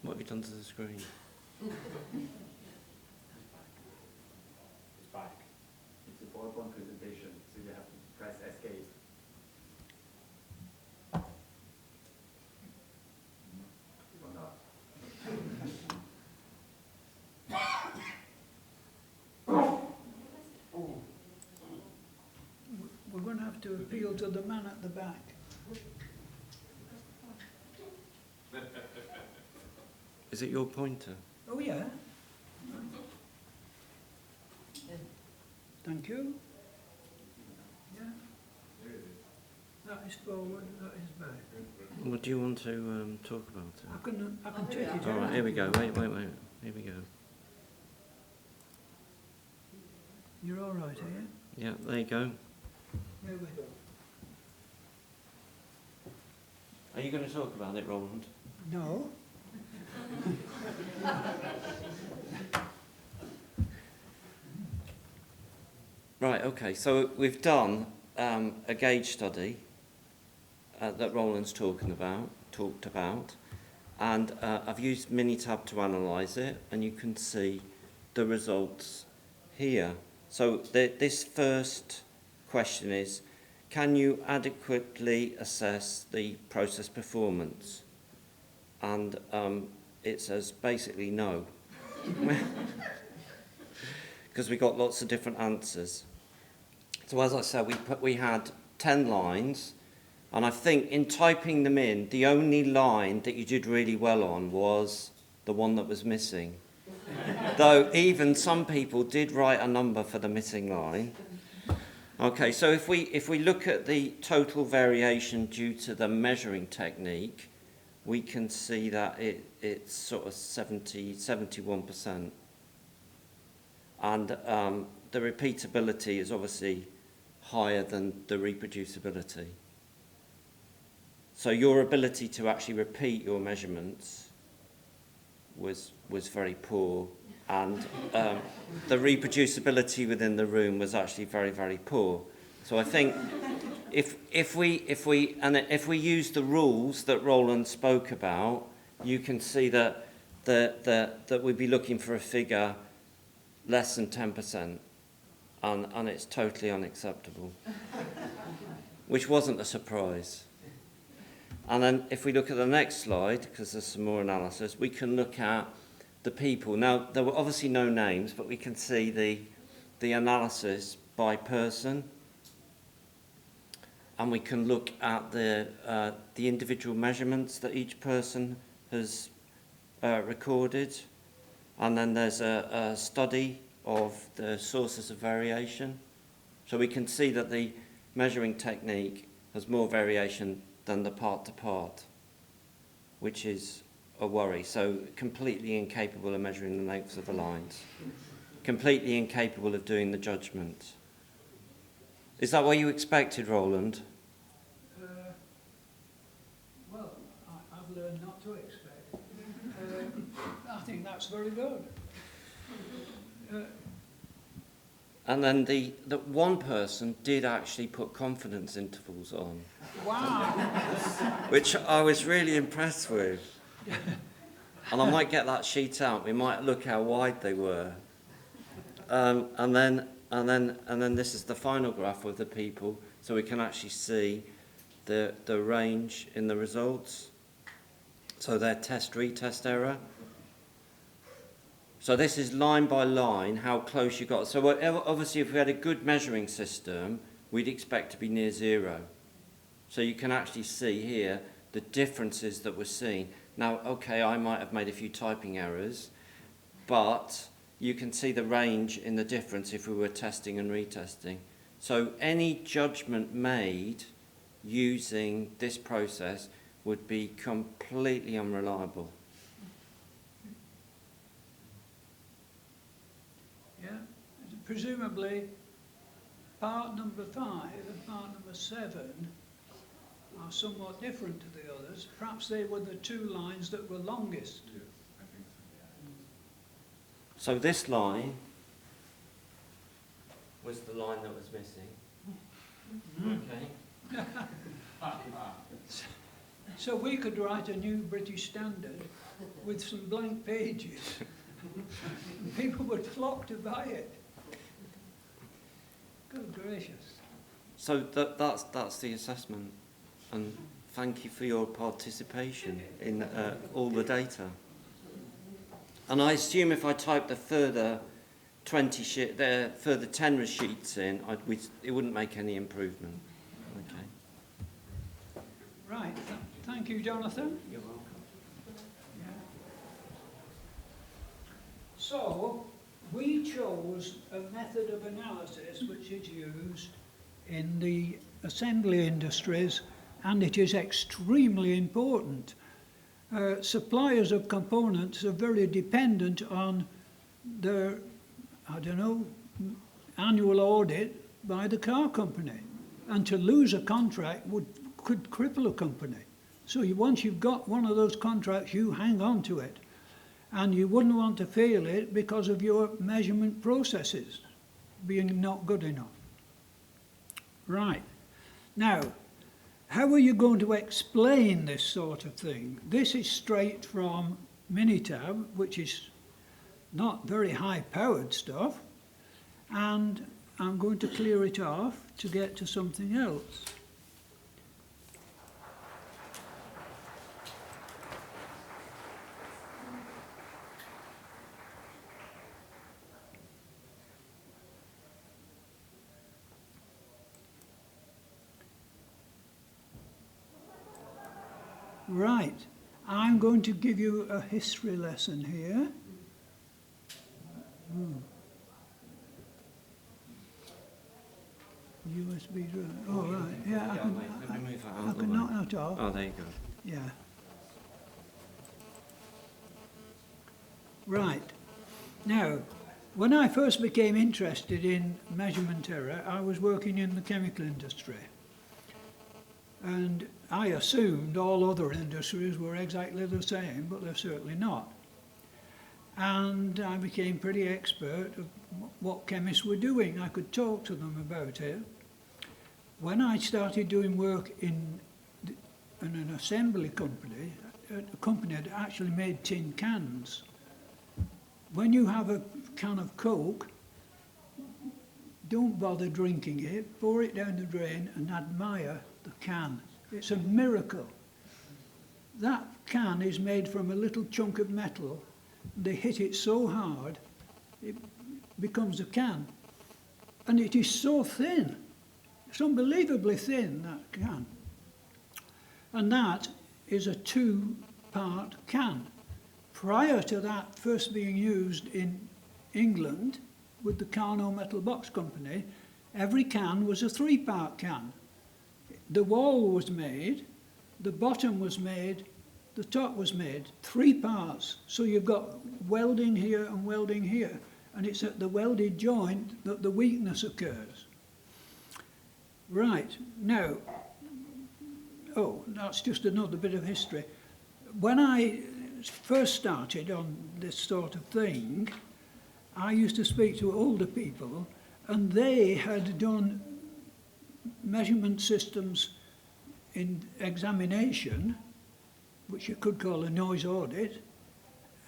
What have you done to the screen? It's back. It's a PowerPoint presentation, so you have to press escape. Or not. We're going to have to appeal to the man at the back. Is it your pointer? Oh, yeah. Thank you. Yeah. That is forward, that is back. What do you want to talk about? I can take it All out. right, here we go. Wait. Here we go. You're all right, are you? Yeah, there you go. There we go. Are you going to talk about it, Roland? No. Right, okay, so we've done a gauge study that Roland's talked about, and I've used Minitab to analyse it, and you can see the results here. So this first question is, can you adequately assess the process performance? And it says basically no, because we got lots of different answers. So as I said, we had 10 lines, and I think in typing them in, the only line that you did really well on was the one that was missing. Though even some people did write a number for the missing line. Okay, so if we look at the total variation due to the measuring technique, we can see that it's sort of 71%. And the repeatability is obviously higher than the reproducibility. So your ability to actually repeat your measurements was very poor, and the reproducibility within the room was actually very, very poor. So I think if we use the rules that Roland spoke about, you can see that we'd be looking for a figure less than 10%, and it's totally unacceptable, which wasn't a surprise. And then if we look at the next slide, because there's some more analysis, we can look at the people. Now, there were obviously no names, but we can see the analysis by person. And we can look at the individual measurements that each person has recorded. And then there's a study of the sources of variation. So we can see that the measuring technique has more variation than the part-to-part, which is a worry. So completely incapable of measuring the lengths of the lines, completely incapable of doing the judgment. Is that what you expected, Roland? Well, I've learned not to expect. I think that's very good. And then the one person did actually put confidence intervals on. Wow. Which I was really impressed with. And I might get that sheet out. We might look how wide they were. And then this is the final graph of the people, so we can actually see the range in the results. So their test-retest error. So this is line by line how close you got. So obviously if we had a good measuring system, we'd expect to be near zero. So you can actually see here the differences that we're seeing. Now, okay, I might have made a few typing errors, but you can see the range in the difference if we were testing and retesting. So any judgment made using this process would be completely unreliable. Yeah, presumably part number 5 and part number 7 are somewhat different to the others. Perhaps they were the two lines that were longest. Yes, I think so, So yeah. this line was the line that was missing. Okay. So we could write a new British standard with some blank pages. People would flock to buy it. Good gracious. So that's the assessment, and thank you for your participation in all the data. And I assume if I type the further 10 sheets in, it wouldn't make any improvement. Okay. Right, thank you, Jonathan. You're welcome. Yeah. So, we chose a method of analysis which is used in the assembly industries, and it is extremely important. Suppliers of components are very dependent on their, annual audit by the car company. And to lose a contract could cripple a company. So once you've got one of those contracts, you hang on to it. And you wouldn't want to fail it because of your measurement processes being not good enough. Right. Now, how are you going to explain this sort of thing? This is straight from Minitab, which is not very high-powered stuff, and I'm going to clear it off to get to something else. Right, I'm going to give you a history lesson here. USB drive. Oh, right. Yeah, I can knock that off. Oh, there you go. Yeah. Right. Now, When I first became interested in measurement error, I was working in the chemical industry. And I assumed all other industries were exactly the same, but they're certainly not. And I became pretty expert of what chemists were doing. I could talk to them about it. When I started doing work in an assembly company, a company that actually made tin cans, when you have a can of Coke, don't bother drinking it, pour it down the drain and admire the can. It's a miracle. That can is made from a little chunk of metal. They hit it so hard, it becomes a can. And it is so thin. It's unbelievably thin, that can. And that is a 2-part can. Prior to that first being used in England with the Carnot Metal Box Company, every can was a 3-part can. The wall was made, the bottom was made, the top was made, 3 parts. So you've got welding here and welding here, and it's at the welded joint that the weakness occurs. Right, now, oh, that's just another bit of history. When I first started on this sort of thing, I used to speak to older people, and they had done measurement systems in examination, which you could call a noise audit.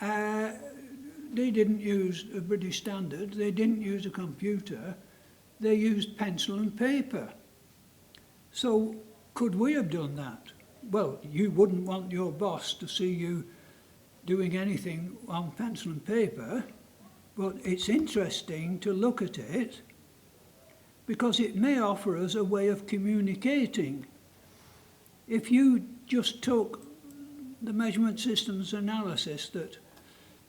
They didn't use a British standard, they didn't use a computer, they used pencil and paper. So could we have done that? Well, you wouldn't want your boss to see you doing anything on pencil and paper, but it's interesting to look at it because it may offer us a way of communicating. If you just took the measurement systems analysis that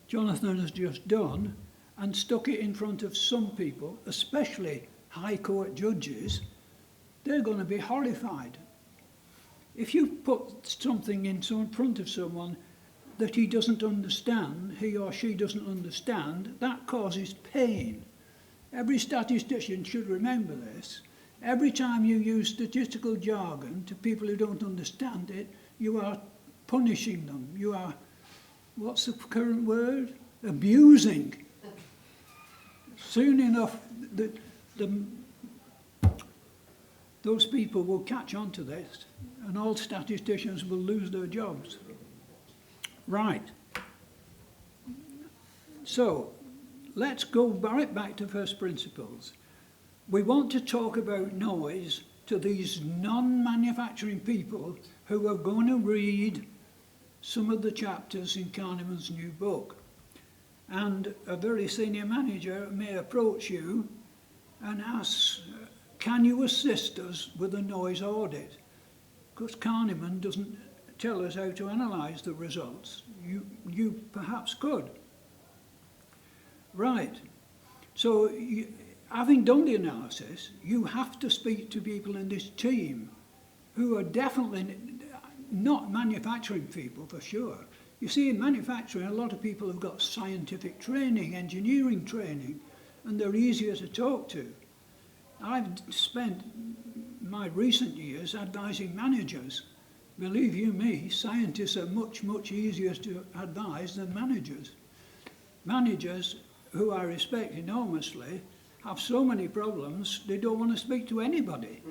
Jonathan has just done and stuck it in front of some people, especially High Court judges, they're going to be horrified. If you put something in front of someone that he doesn't understand, he or she doesn't understand, that causes pain. Every statistician should remember this. Every time you use statistical jargon to people who don't understand it, you are punishing them. You are, what's the current word? Abusing. Soon enough, those people will catch on to this, and all statisticians will lose their jobs. Right. So, let's go right back to first principles. We want to talk about noise to these non-manufacturing people who are going to read some of the chapters in Kahneman's new book. And a very senior manager may approach you and ask, can you assist us with a noise audit? Because Kahneman doesn't tell us how to analyse the results. You perhaps could. Right. So having done the analysis, you have to speak to people in this team who are definitely not manufacturing people for sure. You see, in manufacturing, a lot of people have got scientific training, engineering training, and they're easier to talk to. I've spent my recent years advising managers. Believe you me, scientists are much, much easier to advise than managers. Managers, who I respect enormously, have so many problems, they don't want to speak to anybody.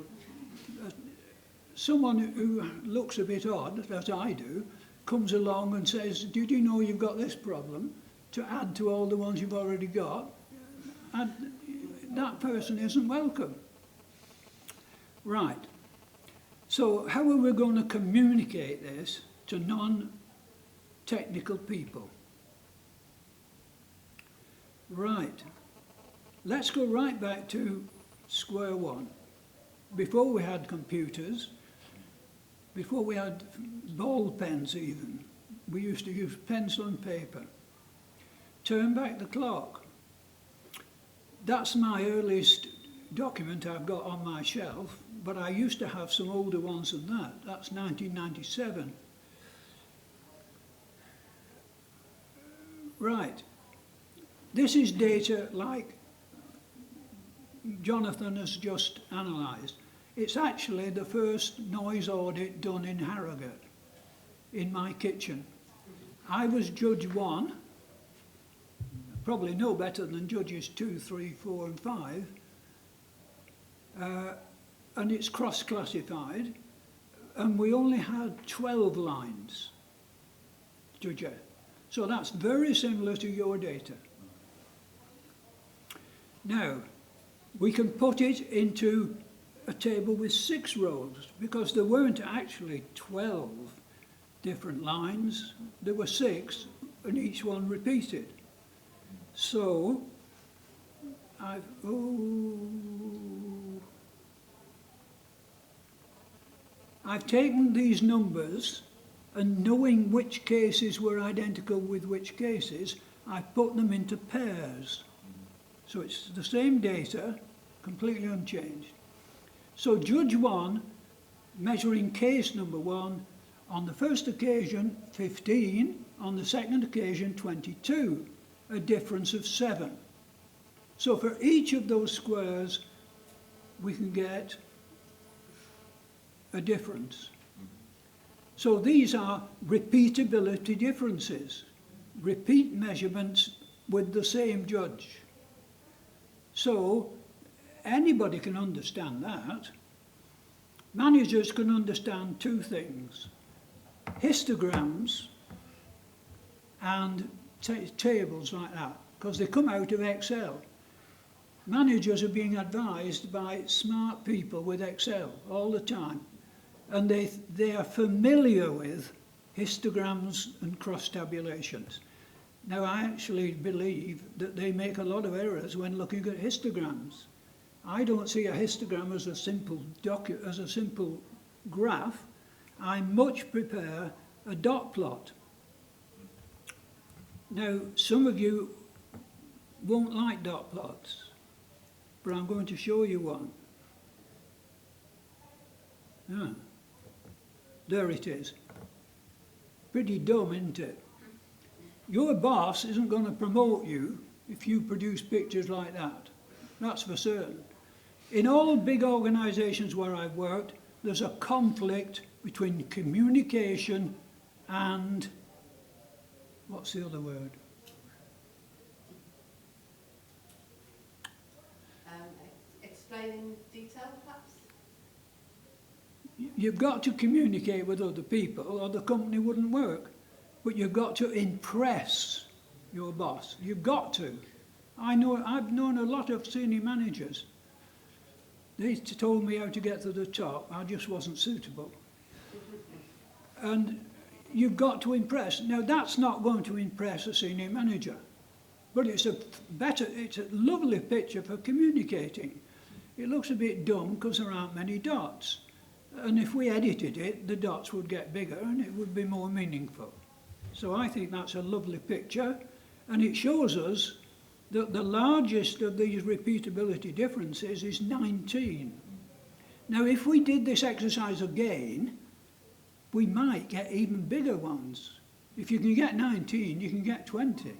Someone who looks a bit odd, as I do, comes along and says, did you know you've got this problem, to add to all the ones you've already got? And that person isn't welcome. Right. So how are we going to communicate this to non-technical people? Right. Let's go right back to square one. Before we had computers, before we had ball pens even, we used to use pencil and paper. Turn back the clock. That's my earliest document I've got on my shelf, but I used to have some older ones than that. That's 1997. Right. This is data like Jonathan has just analysed. It's actually the first noise audit done in Harrogate, in my kitchen. I was Judge 1, probably no better than Judges 2, 3, 4 and 5, and it's cross-classified, and we only had 12 lines, Judge. So that's very similar to your data. Now, we can put it into a table with 6 rows, because there weren't actually 12 different lines, there were 6, and each one repeated. So, I've taken these numbers, and knowing which cases were identical with which cases, I've put them into pairs. So it's the same data, completely unchanged. So Judge 1, measuring case number 1, on the first occasion 15, on the second occasion 22, a difference of 7. So for each of those squares we can get a difference. So these are repeatability differences, repeat measurements with the same judge. So anybody can understand that. Managers can understand 2 things: histograms and tables like that, because they come out of Excel. Managers are being advised by smart people with Excel all the time, and they are familiar with histograms and cross-tabulations. Now, I actually believe that they make a lot of errors when looking at histograms. I don't see a histogram as a simple graph. I much prefer a dot plot. Now, some of you won't like dot plots, but I'm going to show you one. There it is. Pretty dumb, isn't it? Your boss isn't going to promote you if you produce pictures like that. That's for certain. In all big organisations where I've worked, there's a conflict between communication and, what's the other word? Explain in detail, perhaps? You've got to communicate with other people or the company wouldn't work. But you've got to impress your boss. You've got to. I've known a lot of senior managers. They told me how to get to the top. I just wasn't suitable. And you've got to impress. Now, that's not going to impress a senior manager. But it's a lovely picture for communicating. It looks a bit dumb because there aren't many dots. And if we edited it, the dots would get bigger and it would be more meaningful. So I think that's a lovely picture, and it shows us that the largest of these repeatability differences is 19. Now, if we did this exercise again, we might get even bigger ones. If you can get 19, you can get 20.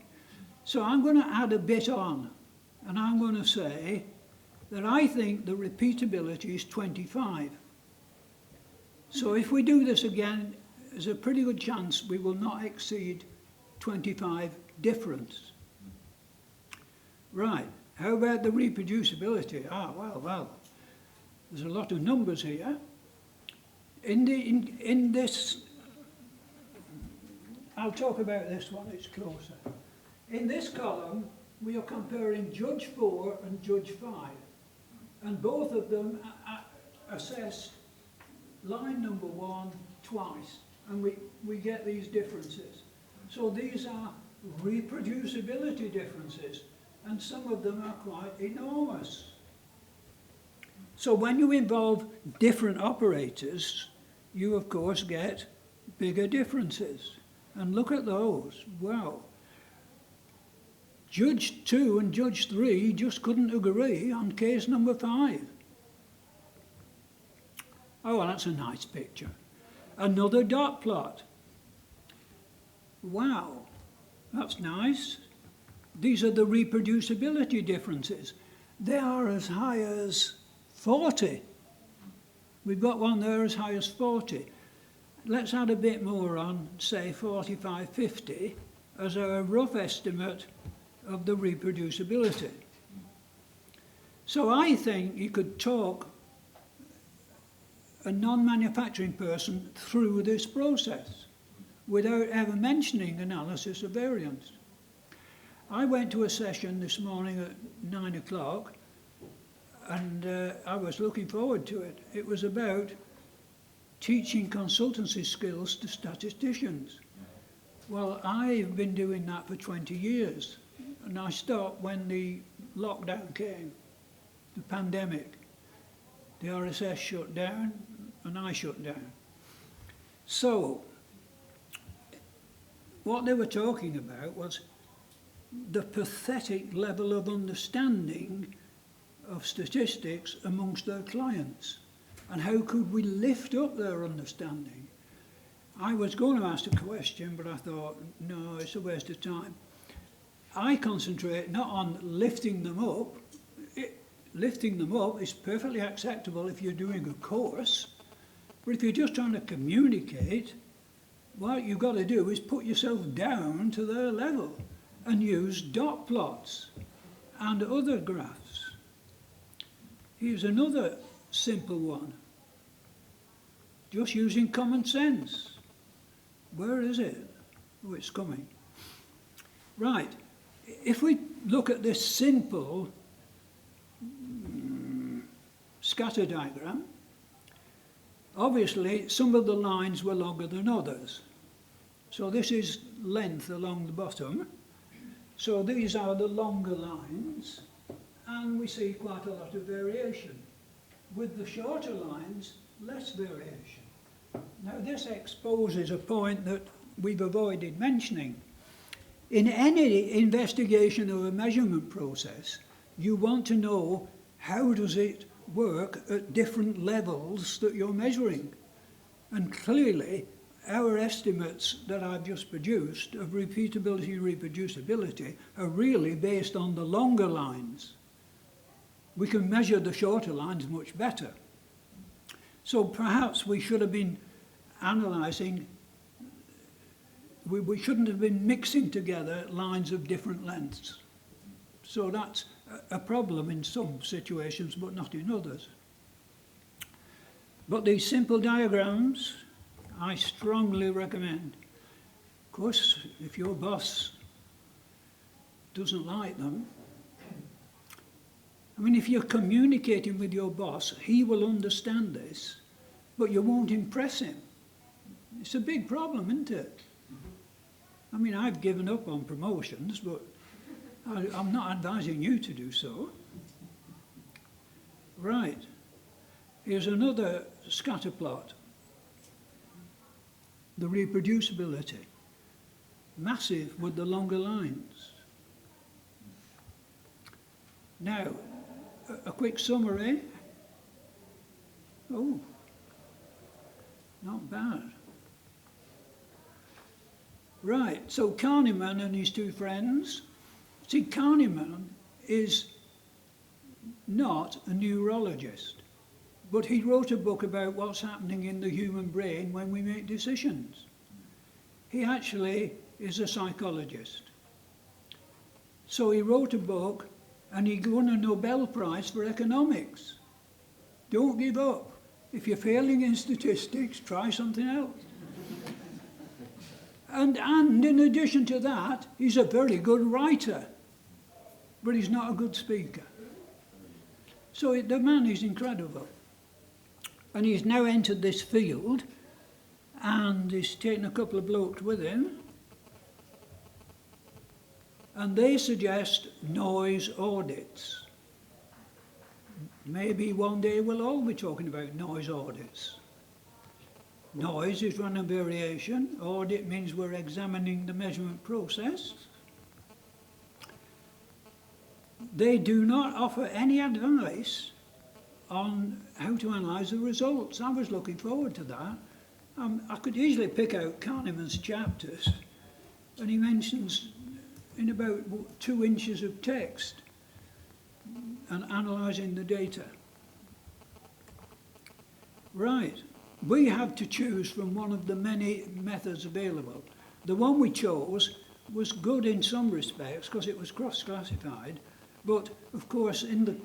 So I'm going to add a bit on, and I'm going to say that I think the repeatability is 25. So if we do this again, there's a pretty good chance we will not exceed 25 difference. Right, how about the reproducibility? Well, there's a lot of numbers here. In this, I'll talk about this one, it's closer. In this column, we are comparing Judge 4 and Judge 5, and both of them assessed line number 1 twice. And we get these differences. So these are reproducibility differences, and some of them are quite enormous. So when you involve different operators, you of course get bigger differences. And look at those, wow. Judge 2 and Judge 3 just couldn't agree on case number 5. Oh, well, that's a nice picture. Another dot plot. Wow, that's nice. These are the reproducibility differences. They are as high as 40. We've got one there as high as 40. Let's add a bit more on, say 45, 50, as a rough estimate of the reproducibility. So I think you could talk a non-manufacturing person through this process without ever mentioning analysis of variance. I went to a session this morning at 9 o'clock and I was looking forward to it. It was about teaching consultancy skills to statisticians. Well, I've been doing that for 20 years and I stopped when the lockdown came, the pandemic. The RSS shut down and I shut down. So, what they were talking about was the pathetic level of understanding of statistics amongst their clients and how could we lift up their understanding. I was going to ask a question, but I thought, no, it's a waste of time. I concentrate not on lifting them up. Lifting them up is perfectly acceptable if you're doing a course, but if you're just trying to communicate, what you've got to do is put yourself down to their level and use dot plots and other graphs. Here's another simple one. Just using common sense. Where is it? Oh, it's coming. Right. If we look at this simple scatter diagram, obviously some of the lines were longer than others. So this is length along the bottom. So these are the longer lines, and we see quite a lot of variation. With the shorter lines, less variation. Now this exposes a point that we've avoided mentioning. In any investigation of a measurement process, you want to know how does it work at different levels that you're measuring. And clearly, our estimates that I've just produced of repeatability and reproducibility are really based on the longer lines. We can measure the shorter lines much better. So perhaps we should have been analysing, we shouldn't have been mixing together lines of different lengths. So that's a problem in some situations, but not in others. But these simple diagrams, I strongly recommend. Of course, if your boss doesn't like them, I mean, if you're communicating with your boss, he will understand this, but you won't impress him. It's a big problem, isn't it? I mean, I've given up on promotions, but I'm not advising you to do so. Right. Here's another scatter plot. The reproducibility. Massive with the longer lines. Now, a quick summary. Oh, not bad. Right, so Kahneman and his two friends. See, Kahneman is not a neurologist, but he wrote a book about what's happening in the human brain when we make decisions. He actually is a psychologist. So he wrote a book and he won a Nobel Prize for economics. Don't give up. If you're failing in statistics, try something else. And in addition to that, he's a very good writer, but he's not a good speaker. So the man is incredible. And he's now entered this field, and he's taken a couple of blokes with him, and they suggest noise audits. Maybe one day we'll all be talking about noise audits. Noise is random variation. Audit means we're examining the measurement process. They do not offer any advice on how to analyse the results. I was looking forward to that. I could easily pick out Kahneman's chapters, and he mentions in about 2 inches of text and analysing the data. Right. We had to choose from one of the many methods available. The one we chose was good in some respects because it was cross-classified, but of course in the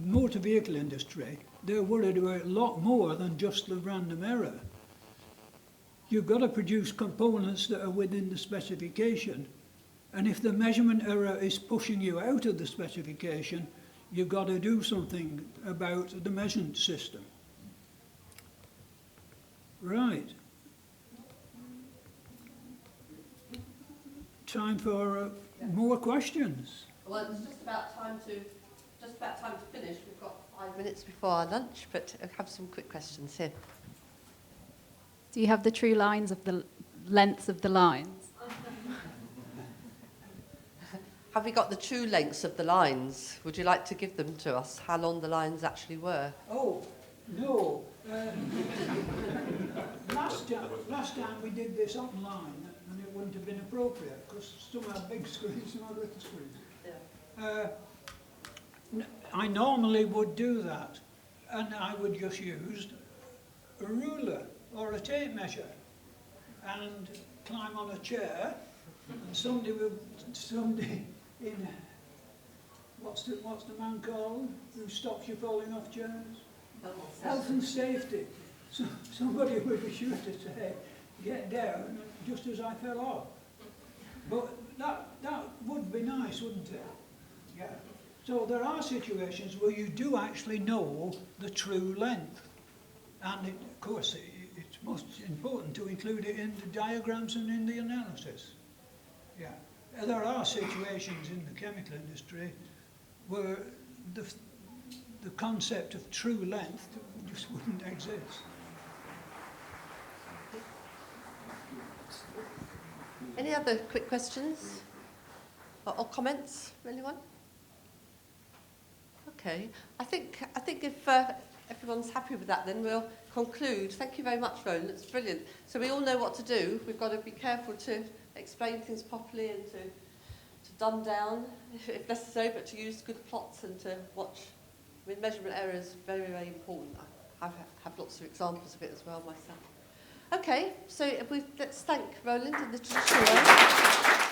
motor vehicle industry they're worried about a lot more than just the random error. You've got to produce components that are within the specification, and if the measurement error is pushing you out of the specification, you've got to do something about the measurement system. Right. Time for more questions. Well, it's just about time to finish. We've got 5 minutes before our lunch, but I have some quick questions here. Do you have the true lines of the lengths of the lines? Have we got the true lengths of the lines? Would you like to give them to us, how long the lines actually were? Oh, no. Last time we did this online, and it wouldn't have been appropriate, because some had big screens, some had little screens. Yeah. I normally would do that, and I would just use a ruler or a tape measure and climb on a chair, and somebody in what's the man called who stops you falling off chairs? Health and safety. So somebody would be sure to say, get down, just as I fell off. But that would be nice, wouldn't it? Yeah. So there are situations where you do actually know the true length. And of course, it's most important to include it in the diagrams and in the analysis. Yeah. There are situations in the chemical industry where the concept of true length just wouldn't exist. Any other quick questions or comments? Anyone? Okay. I think if everyone's happy with that, then we'll conclude. Thank you very much, Roland. It's brilliant. So we all know what to do. We've got to be careful to explain things properly and to dumb down if necessary, but to use good plots and to watch. I mean, measurement error is very, very important. I have lots of examples of it as well myself. Okay, so let's thank Roland in the traditional way.